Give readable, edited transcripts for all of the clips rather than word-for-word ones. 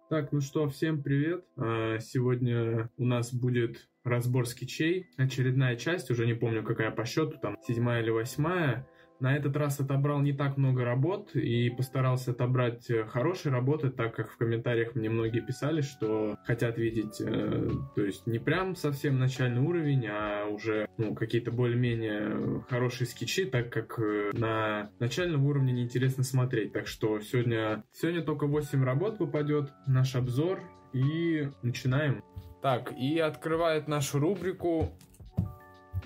Так, ну что, всем привет. Сегодня у нас будет разбор скетчей. Очередная часть, уже не помню, какая по счету, там 7-я или 8-я. На этот раз отобрал не так много работ и постарался отобрать хорошие работы, так как в комментариях мне многие писали, что хотят видеть, то есть не прям совсем начальный уровень, а уже какие-то более-менее хорошие скетчи, так как на начальном уровне неинтересно смотреть. Так что сегодня только 8 работ попадет в наш обзор, и начинаем. Так, и открывает нашу рубрику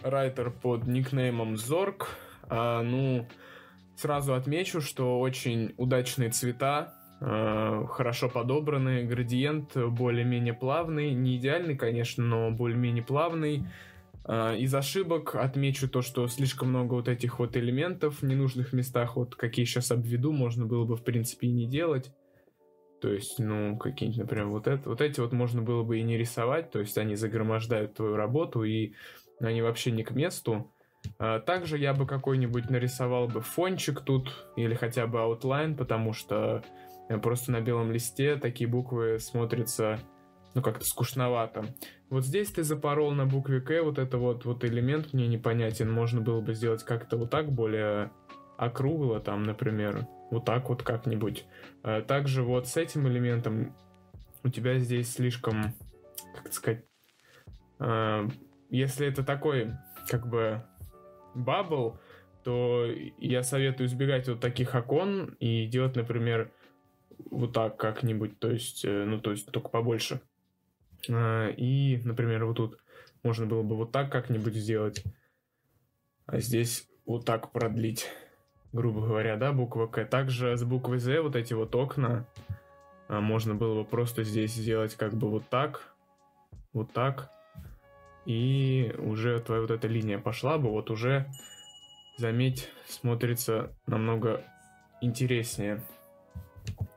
райтер под никнеймом Зорг. Сразу отмечу, что очень удачные цвета, хорошо подобраны, градиент более-менее плавный, не идеальный, конечно, но более-менее плавный. Из ошибок отмечу то, что слишком много вот этих вот элементов в ненужных местах, вот какие сейчас обведу, можно было бы в принципе и не делать. То есть, какие-нибудь, например, вот эти вот можно было бы и не рисовать, то есть они загромождают твою работу, и они вообще не к месту. Также я бы какой-нибудь нарисовал бы фончик тут, или хотя бы аутлайн, потому что просто на белом листе такие буквы смотрятся, как-то скучновато. Вот здесь ты запорол на букве К, вот это вот элемент мне непонятен, можно было бы сделать как-то вот так, более округло, там, например, вот так вот как-нибудь. Также вот с этим элементом у тебя здесь слишком, как сказать, если это такой, как бы, бабл, то я советую избегать вот таких окон и делать, например, вот так как-нибудь, то есть только побольше. И, например, вот тут можно было бы вот так как-нибудь сделать, а здесь вот так продлить, грубо говоря, да, буква К. Также с буквой З вот эти вот окна можно было бы просто здесь сделать как бы вот так, и уже твоя вот эта линия пошла бы, вот уже, заметь, смотрится намного интереснее.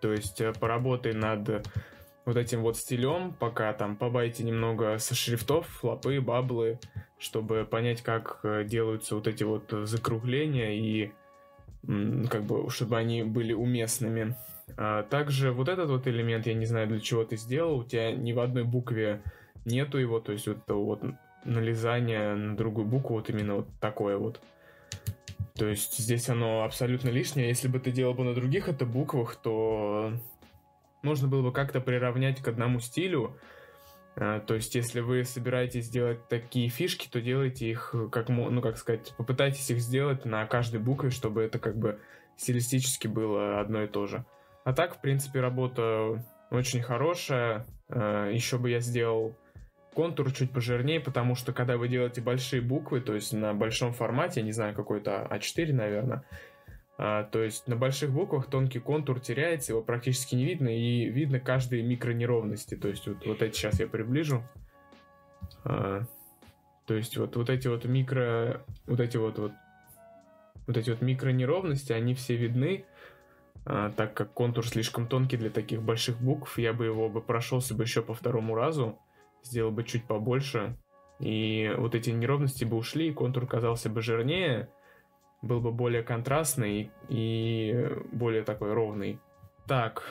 То есть поработай над вот этим вот стилем, пока там побайте немного со шрифтов, флопы, баблы, чтобы понять, как делаются вот эти вот закругления и чтобы они были уместными. Также вот этот вот элемент, я не знаю, для чего ты сделал, у тебя ни в одной букве нету его, то есть вот это вот налезание на другую букву, вот именно вот такое вот. То есть здесь оно абсолютно лишнее. Если бы ты делал бы на других это буквах, то можно было бы как-то приравнять к одному стилю. То есть если вы собираетесь делать такие фишки, то делайте их, попытайтесь их сделать на каждой букве, чтобы это как бы стилистически было одно и то же. А так, в принципе, работа очень хорошая. Еще бы я сделал контур чуть пожирнее, потому что когда вы делаете большие буквы, то есть на большом формате, я не знаю, какой-то А4, наверное, то есть на больших буквах тонкий контур теряется, его практически не видно, и видно каждые микронеровности. То есть вот эти сейчас я приближу. То есть вот эти вот микронеровности, они все видны. Так как контур слишком тонкий для таких больших букв, я бы его прошелся бы еще по второму разу, сделал бы чуть побольше, и вот эти неровности бы ушли, и контур казался бы жирнее, был бы более контрастный и более такой ровный. Так,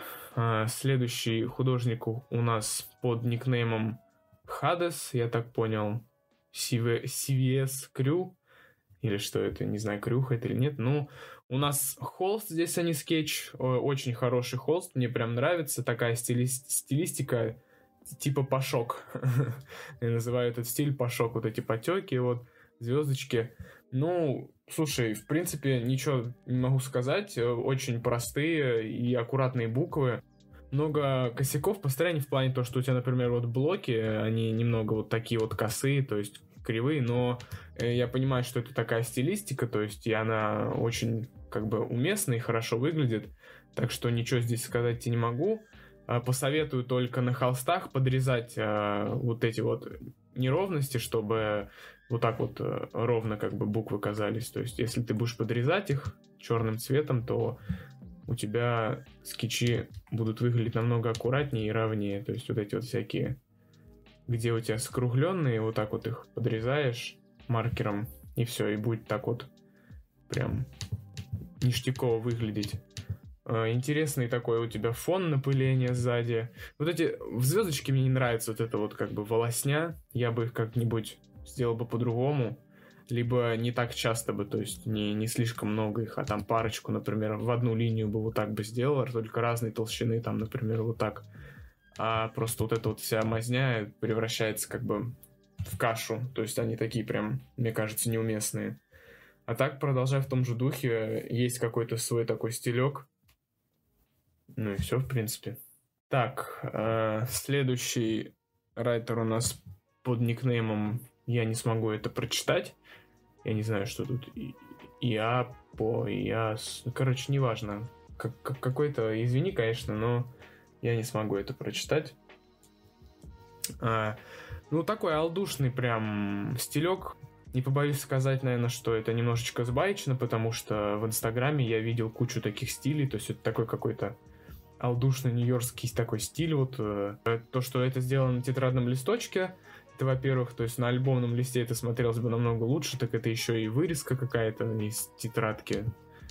следующий художник у нас под никнеймом Hades, я так понял, CVS Crew, или что это, не знаю, крюха это или нет. У нас холст здесь, а не скетч, очень хороший холст, мне прям нравится, такая стилистика типа пашок. Я называю этот стиль пашок, вот эти потеки, вот звездочки. Слушай, в принципе, ничего не могу сказать. Очень простые и аккуратные буквы. Много косяков построения в плане того, что у тебя, например, вот блоки, они немного вот такие вот косые, то есть кривые, но я понимаю, что это такая стилистика, то есть и она очень как бы уместна и хорошо выглядит, так что ничего здесь сказать тебе не могу. Посоветую только на холстах подрезать вот эти вот неровности, чтобы вот так вот ровно как бы буквы казались. То есть если ты будешь подрезать их черным цветом, то у тебя скетчи будут выглядеть намного аккуратнее и ровнее. То есть вот эти вот всякие, где у тебя скругленные, вот так вот их подрезаешь маркером, и все, и будет так вот прям ништяково выглядеть. Интересный такой у тебя фон напыления сзади. Вот эти звездочки мне не нравятся, вот это вот как бы волосня. Я бы их как-нибудь сделал бы по-другому. Либо не так часто бы, то есть не слишком много их, а там парочку, например, в одну линию бы вот так бы сделал, только разной толщины, там, например, вот так. А просто вот эта вот вся мазня превращается как бы в кашу. То есть они такие прям, мне кажется, неуместные. А так, продолжая в том же духе, есть какой-то свой такой стилек. Ну и все, в принципе. Так, следующий райтер у нас под никнеймом, я не смогу это прочитать. Я не знаю, что тут. Короче, неважно. Какой-то, извини, конечно, но я не смогу это прочитать. Ну, такой алдушный прям стилек. Не побоюсь сказать, наверное, что это немножечко сбаечно, потому что в Инстаграме я видел кучу таких стилей, то есть это такой какой-то алдушный нью-йоркский такой стиль. Вот то, что это сделано на тетрадном листочке, это, во-первых, то есть на альбомном листе это смотрелось бы намного лучше, так это еще и вырезка какая-то из тетрадки,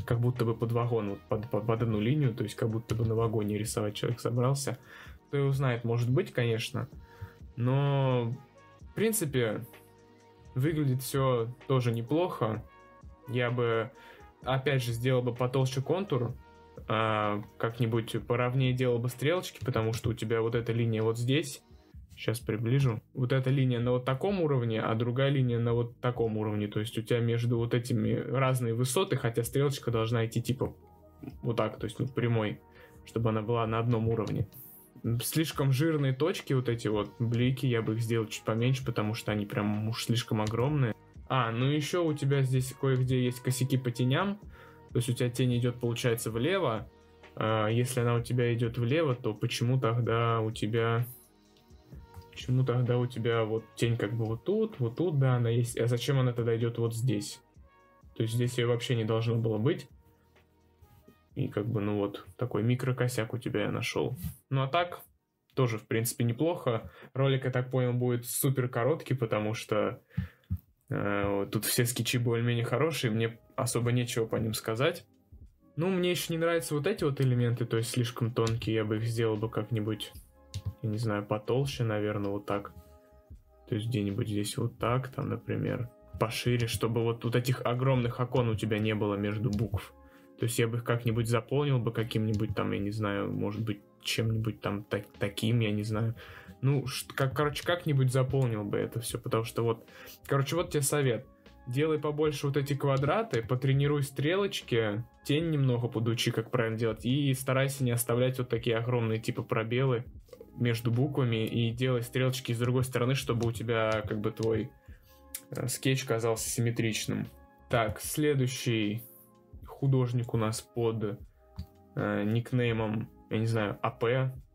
как будто бы под вагон, вот под одну линию, то есть как будто бы на вагоне рисовать человек собрался. Кто его знает, может быть, конечно, но в принципе выглядит все тоже неплохо. Я бы, опять же, сделал бы потолще контур, как-нибудь поровнее делал бы стрелочки, потому что у тебя вот эта линия вот здесь, сейчас приближу, вот эта линия на вот таком уровне, а другая линия на вот таком уровне, то есть у тебя между вот этими разные высоты, хотя стрелочка должна идти типа вот так, то есть ну, прямой, чтобы она была на одном уровне. Слишком жирные точки, вот эти вот блики, я бы их сделал чуть поменьше, потому что они прям уж слишком огромные. Ну еще у тебя здесь кое-где есть косяки по теням. То есть у тебя тень идет, получается, влево. Если она у тебя идет влево, то почему тогда у тебя вот тень как бы вот тут, да, она есть. А зачем она тогда идет вот здесь? То есть здесь ее вообще не должно было быть. И как бы, ну вот, такой микрокосяк у тебя я нашел. Ну а так, тоже, в принципе, неплохо. Ролик, я так понял, будет супер короткий, потому что тут все скетчи более-менее хорошие, мне особо нечего по ним сказать. Ну, мне еще не нравятся вот эти вот элементы, то есть слишком тонкие, я бы их сделал бы как-нибудь, я не знаю, потолще, наверное, вот так. То есть где-нибудь здесь вот так, там, например, пошире, чтобы вот этих огромных окон у тебя не было между букв. То есть я бы их как-нибудь заполнил бы каким-нибудь там, я не знаю, может быть, чем-нибудь там таким, я не знаю. Ну, короче, как-нибудь заполнил бы это все, потому что вот... Короче, вот тебе совет. Делай побольше вот эти квадраты, потренируй стрелочки, тень немного подучи, как правильно делать, и старайся не оставлять вот такие огромные типа пробелы между буквами, и делай стрелочки с другой стороны, чтобы у тебя как бы твой скетч казался симметричным. Так, следующий художник у нас под никнеймом, я не знаю, АП,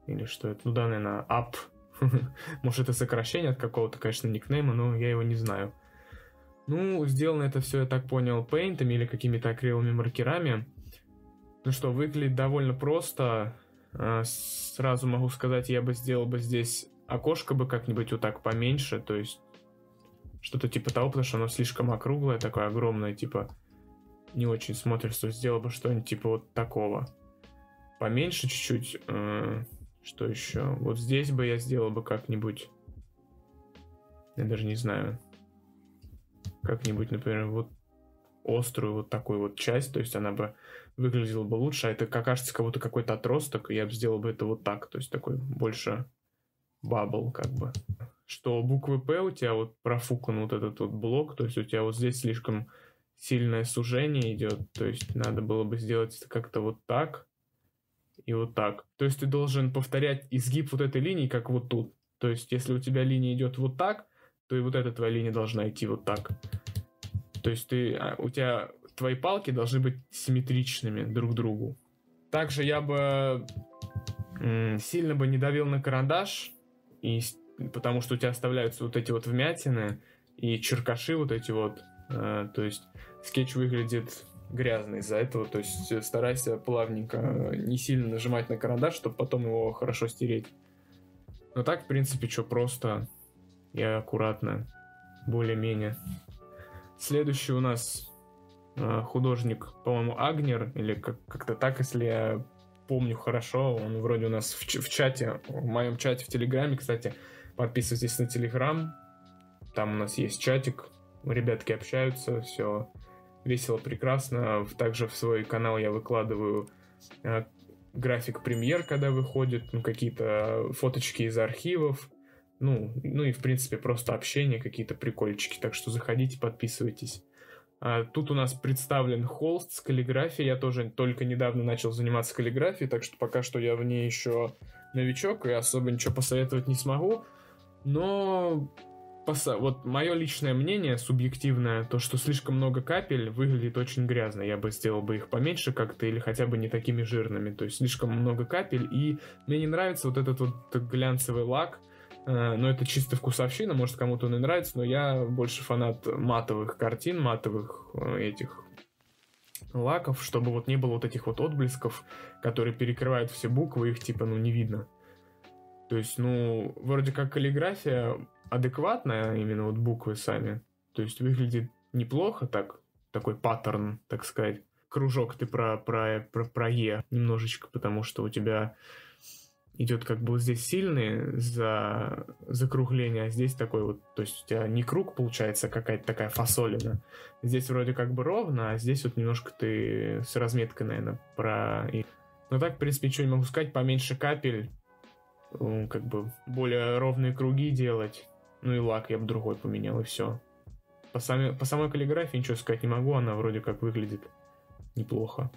или что это, ну да, наверное, АП. Может, это сокращение от какого-то, конечно, никнейма, но я его не знаю. Ну, сделано это все, я так понял, пейнтами или какими-то акриловыми маркерами. Ну что, выглядит довольно просто. Сразу могу сказать, я бы сделал бы здесь окошко бы как-нибудь вот так поменьше, то есть что-то типа того, потому что оно слишком округлое, такое огромное, типа не очень смотрится. Сделал бы что-нибудь типа вот такого. Поменьше чуть-чуть. Что еще? Вот здесь бы я сделал бы как-нибудь... Я даже не знаю. Как-нибудь, например, вот острую вот такую вот часть. То есть она бы выглядела бы лучше. А это кажется как будто какой-то отросток. И я бы сделал бы это вот так. То есть такой больше бабл как бы. Что буквы П у тебя вот профукан вот этот вот блок. То есть у тебя вот здесь слишком сильное сужение идет. То есть надо было бы сделать это как-то вот так. И вот так. То есть ты должен повторять изгиб вот этой линии, как вот тут. То есть если у тебя линия идет вот так, то и вот эта твоя линия должна идти вот так. То есть у тебя твои палки должны быть симметричными друг к другу. Также я бы сильно бы не давил на карандаш, потому что у тебя оставляются вот эти вот вмятины и черкаши вот эти вот. То есть скетч выглядит грязно из-за этого, то есть старайся плавненько, не сильно нажимать на карандаш, чтобы потом его хорошо стереть. Но так, в принципе, что просто и аккуратно, более-менее. Следующий у нас художник, по-моему, Агнер, или как-то так, если я помню хорошо. Он вроде у нас в чате, в моем чате в Телеграме, кстати. Подписывайтесь на Телеграм. Там у нас есть чатик. Ребятки общаются, все весело, прекрасно. Также в свой канал я выкладываю график премьер, когда выходит, какие-то фоточки из архивов. Ну и, в принципе, просто общение, какие-то прикольчики. Так что заходите, подписывайтесь. Тут у нас представлен холст с каллиграфией. Я тоже только недавно начал заниматься каллиграфией, так что пока что я в ней еще новичок и особо ничего посоветовать не смогу. Но вот мое личное мнение, субъективное, то, что слишком много капель выглядит очень грязно. Я бы сделал бы их поменьше как-то или хотя бы не такими жирными. То есть слишком много капель, и мне не нравится вот этот вот глянцевый лак. Но это чисто вкусовщина, может кому-то он и нравится, но я больше фанат матовых картин, матовых этих лаков, чтобы вот не было вот этих вот отблесков, которые перекрывают все буквы, их типа, не видно. То есть, вроде как каллиграфия адекватная, именно вот буквы сами, то есть выглядит неплохо так, такой паттерн, так сказать. Кружок ты про Е немножечко, потому что у тебя идет как бы вот здесь сильный закругление, а здесь такой вот, то есть у тебя не круг получается, а какая-то такая фасолина. Здесь вроде как бы ровно, а здесь вот немножко ты с разметкой, наверное, Но так, в принципе, ничего не могу сказать, поменьше капель, как бы более ровные круги делать, и лак я бы другой поменял, и все. По самой каллиграфии ничего сказать не могу, она вроде как выглядит неплохо.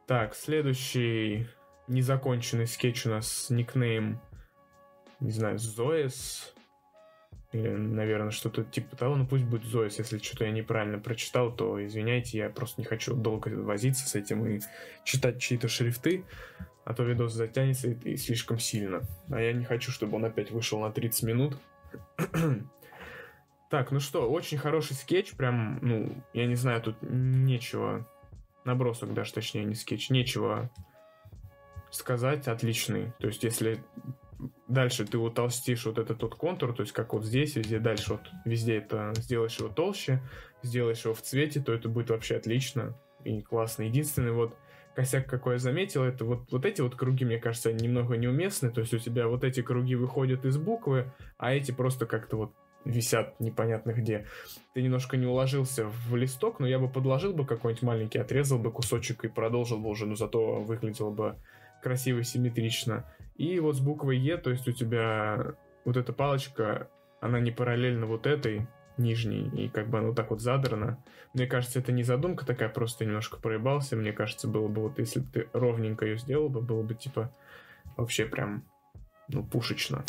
Так, следующий незаконченный скетч у нас никнейм, не знаю, Зоэс, или, наверное, что-то типа того, пусть будет Зоэс, если что-то я неправильно прочитал, то извиняйте, я просто не хочу долго возиться с этим и читать чьи-то шрифты, а то видос затянется и слишком сильно, а я не хочу, чтобы он опять вышел на 30 минут. Так, очень хороший скетч, прям, я не знаю, тут нечего, набросок даже, точнее, не скетч, нечего сказать, отличный. То есть, если дальше ты утолстишь вот этот вот контур, то есть, как вот здесь, везде, дальше вот везде это сделаешь его толще, сделаешь его в цвете, то это будет вообще отлично и классно. Единственный вот косяк, какой я заметил, это вот эти вот круги, мне кажется, они немного неуместны, то есть, у тебя вот эти круги выходят из буквы, а эти просто как-то вот висят непонятно где. Ты немножко не уложился в листок, но я бы подложил бы какой-нибудь маленький, отрезал бы кусочек и продолжил бы уже, но зато выглядело бы красиво и симметрично. И вот с буквой Е, то есть у тебя вот эта палочка, она не параллельно вот этой нижней, и как бы она вот так вот задрана. Мне кажется, это не задумка такая, просто немножко проебался. Мне кажется, было бы вот, если бы ты ровненько ее сделал бы, было бы типа вообще прям, пушечно.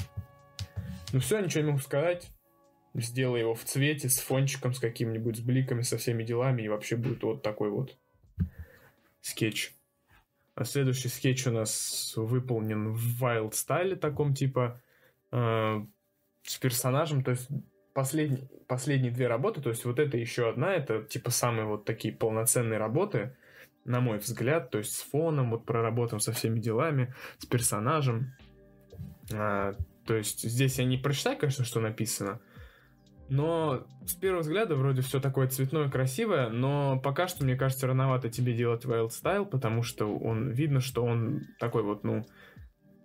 Все, ничего не могу сказать. Сделай его в цвете, с фончиком, с каким-нибудь, с бликами, со всеми делами, и вообще будет вот такой вот скетч. А следующий скетч у нас выполнен в wild стайле таком типа, с персонажем, то есть последние две работы, то есть вот это еще одна, это типа самые вот такие полноценные работы, на мой взгляд, то есть с фоном, вот проработан со всеми делами, с персонажем. То есть здесь я не прочитаю, конечно, что написано, но с первого взгляда вроде все такое цветное, красивое, но пока что, мне кажется, рановато тебе делать wild style, потому что видно, что он такой вот,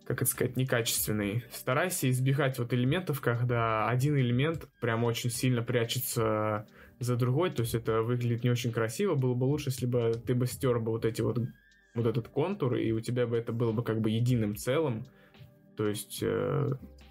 как это сказать, некачественный. Старайся избегать вот элементов, когда один элемент прям очень сильно прячется за другой, то есть это выглядит не очень красиво. Было бы лучше, если бы ты бы стер бы вот этот контур, и у тебя бы это было бы как бы единым целым, то есть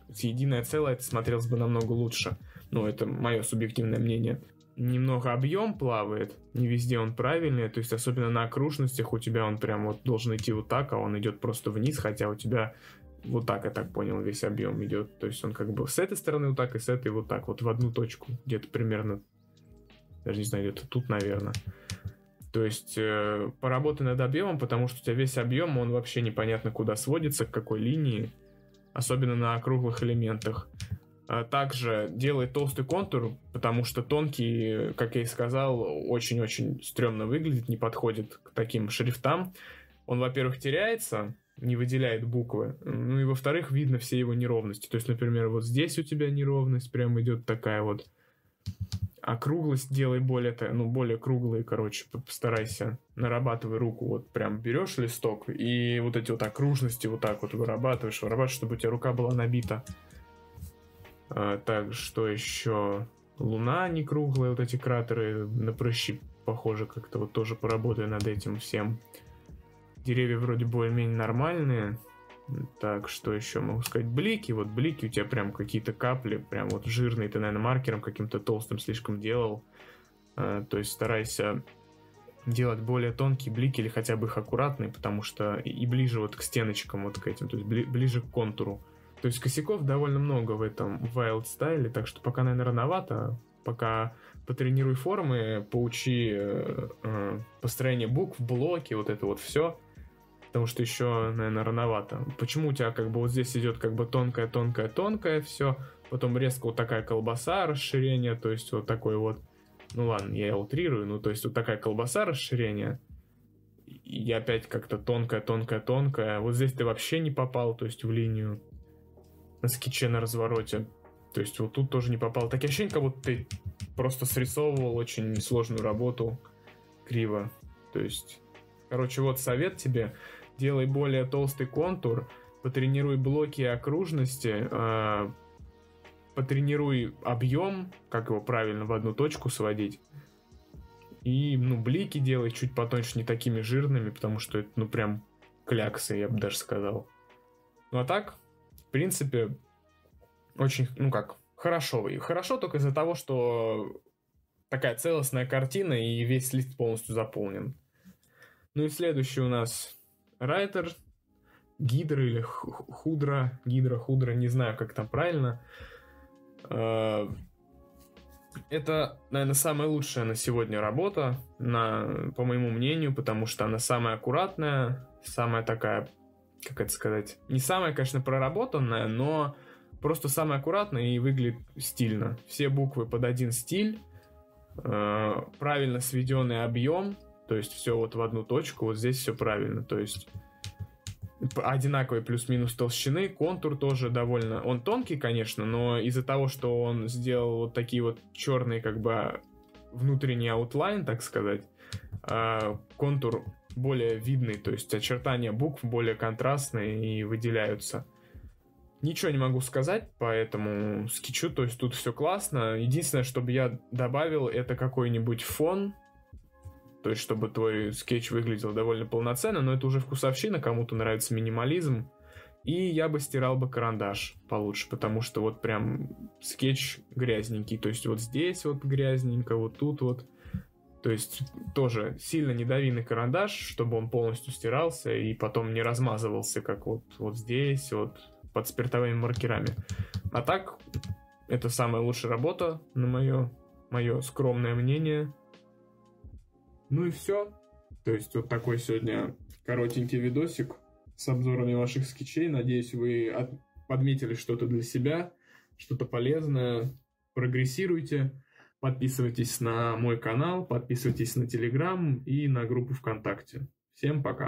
единое целое это смотрелось бы намного лучше. Это мое субъективное мнение. Немного объем плавает, не везде он правильный, то есть особенно на окружностях у тебя он прям вот должен идти вот так, а он идет просто вниз, хотя у тебя вот так, я так понял, весь объем идет. То есть он как бы с этой стороны вот так и с этой вот так, вот в одну точку, где-то примерно, даже не знаю, где-то тут, наверное. То есть поработай над объемом, потому что у тебя весь объем, он вообще непонятно куда сводится, к какой линии, особенно на округлых элементах. Также делай толстый контур, потому что тонкий, как я и сказал, очень-очень стрёмно выглядит, не подходит к таким шрифтам. Он, во-первых, теряется, не выделяет буквы, и, во-вторых, видно все его неровности. То есть, например, вот здесь у тебя неровность прям идет такая вот, Округлость делай более, более круглые, короче, постарайся. Нарабатывай руку, вот прям берешь листок и вот эти вот окружности вот так вот вырабатываешь, чтобы у тебя рука была набита. Так, что еще? Луна не круглая, вот эти кратеры на прыщи похоже, как-то вот тоже поработаю над этим всем. Деревья вроде более-менее нормальные. Так, что еще могу сказать? Блики, вот блики у тебя прям какие-то капли, прям вот жирные, ты, наверное, маркером каким-то толстым слишком делал. То есть старайся делать более тонкие блики или хотя бы их аккуратные, потому что и ближе вот к стеночкам, вот к этим, то есть ближе к контуру. То есть косяков довольно много в этом Wild стайле, так что пока, наверное, рановато. Пока потренируй формы, поучи построение букв, блоки, вот это вот все. Потому что еще, наверное, рановато. Почему у тебя как бы вот здесь идет как бы тонкое все, потом резко вот такая колбаса, расширение, то есть вот такой вот, ну ладно, я утрирую, ну то есть вот такая колбаса, расширение, и опять как-то тонкая. Вот здесь ты вообще не попал, то есть в линию на скетче на развороте. То есть вот тут тоже не попал. Такие ощущения, как будто ты просто срисовывал очень сложную работу криво. То есть, короче, вот совет тебе. Делай более толстый контур, потренируй блоки и окружности, потренируй объем, как его правильно в одну точку сводить. И, блики делай чуть потоньше, не такими жирными, потому что это, прям кляксы, я бы даже сказал. Ну, а так, в принципе, очень, хорошо. И хорошо только из-за того, что такая целостная картина, и весь лист полностью заполнен. Ну и следующий у нас Райтер, Гидра или Худра, не знаю, как там правильно. Это, наверное, самая лучшая на сегодня работа, по моему мнению, потому что она самая аккуратная, самая такая, как это сказать, не самая, конечно, проработанная, но просто самая аккуратная и выглядит стильно. Все буквы под один стиль, правильно сведенный объем, то есть все вот в одну точку, вот здесь все правильно, то есть одинаковые плюс-минус толщины, контур тоже довольно, он тонкий, конечно, но из-за того, что он сделал вот такие вот черные, как бы внутренний аутлайн, так сказать, контур более видный, то есть очертания букв более контрастные и выделяются. Ничего не могу сказать по этому скетчу, то есть тут все классно. Единственное, чтобы я добавил, это какой-нибудь фон, то есть чтобы твой скетч выглядел довольно полноценно, но это уже вкусовщина, кому-то нравится минимализм. И я бы стирал бы карандаш получше, потому что вот прям скетч грязненький, то есть вот здесь вот грязненько, вот тут вот. То есть тоже сильно не дави на карандаш, чтобы он полностью стирался и потом не размазывался, как вот здесь, вот под спиртовыми маркерами. А так, это самая лучшая работа, на мое скромное мнение. Ну и все. То есть вот такой сегодня коротенький видосик с обзорами ваших скетчей. Надеюсь, вы подметили что-то для себя, что-то полезное. Прогрессируйте. Подписывайтесь на мой канал, подписывайтесь на Telegram и на группу ВКонтакте. Всем пока.